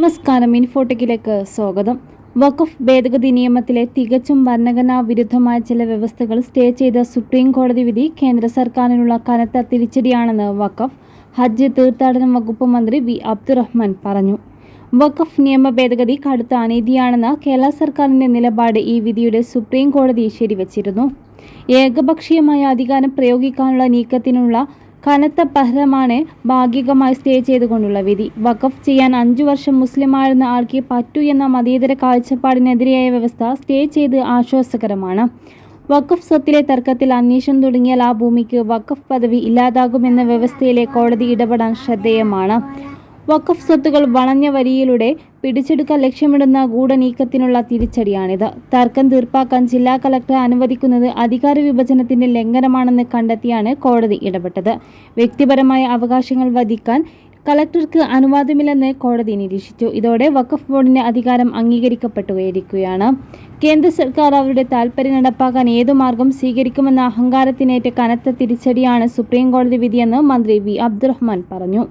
നമസ്കാരം, ഇൻഫോടെക്കിലേക്ക് സ്വാഗതം. വഖഫ് ഭേദഗതി നിയമത്തിലെ തികച്ചും ഭരണഘടനാ വിരുദ്ധമായ ചില വ്യവസ്ഥകൾ സ്റ്റേ ചെയ്ത സുപ്രീം കോടതി വിധി കേന്ദ്ര സർക്കാരിനുള്ള കനത്ത തിരിച്ചടിയാണെന്ന് വഖഫ്, ഹജ്ജ്, തീർത്ഥാടന വകുപ്പ് മന്ത്രി വി അബ്ദുറഹ്മാൻ പറഞ്ഞു. വഖഫ് നിയമ ഭേദഗതി കടുത്ത അനീതിയാണെന്ന കേരള സർക്കാരിന്റെ നിലപാട് ഈ വിധിയുടെ സുപ്രീം കോടതി ശരിവച്ചിരുന്നു. ഏകപക്ഷീയമായ അധികാരം പ്രയോഗിക്കാനുള്ള നീക്കത്തിനുള്ള കനത്ത പ്രഹരമാണ് ഭാഗികമായി സ്റ്റേ ചെയ്തുകൊണ്ടുള്ള വിധി. വഖഫ് ചെയ്യാൻ 5 വർഷം മുസ്ലിമായിരുന്ന ആൾക്ക് പറ്റൂ എന്ന മതേതര കാഴ്ചപ്പാടിനെതിരെയായ വ്യവസ്ഥ സ്റ്റേ ചെയ്ത് ആശ്വാസകരമാണ്. വഖഫ് സ്വത്തിലെ തർക്കത്തിൽ അന്വേഷണം തുടങ്ങിയാൽ ആ ഭൂമിക്ക് വഖഫ് പദവി ഇല്ലാതാകുമെന്ന വ്യവസ്ഥയിലെ കോടതി ഇടപെടാൻ ശ്രദ്ധേയമാണ്. വഖഫ് സ്വത്തുകൾ വളഞ്ഞ വരിയിലൂടെ പിടിച്ചെടുക്കാൻ ലക്ഷ്യമിടുന്ന ഗൂഢനീക്കത്തിനുള്ള തിരിച്ചടിയാണിത്. തർക്കം തീർപ്പാക്കാൻ ജില്ലാ കളക്ടർ അനുവദിക്കുന്നത് അധികാര വിഭജനത്തിന്റെ ലംഘനമാണെന്ന് കണ്ടെത്തിയാണ് കോടതി ഇടപെട്ടത്. വ്യക്തിപരമായ അവകാശങ്ങൾ വധിക്കാൻ കളക്ടർക്ക് അനുവാദമില്ലെന്ന് കോടതി നിരീക്ഷിച്ചു. ഇതോടെ വഖഫ് ബോർഡിന്റെ അധികാരം അംഗീകരിക്കപ്പെട്ടുകയാണ്. കേന്ദ്ര സർക്കാർ അവരുടെ താൽപര്യം നടപ്പാക്കാൻ ഏതു മാർഗം സ്വീകരിക്കുമെന്ന അഹങ്കാരത്തിനേറ്റ കനത്ത തിരിച്ചടിയാണ് സുപ്രീം കോടതി വിധിയെന്ന് മന്ത്രി വി അബ്ദുറഹ്മാൻ പറഞ്ഞു.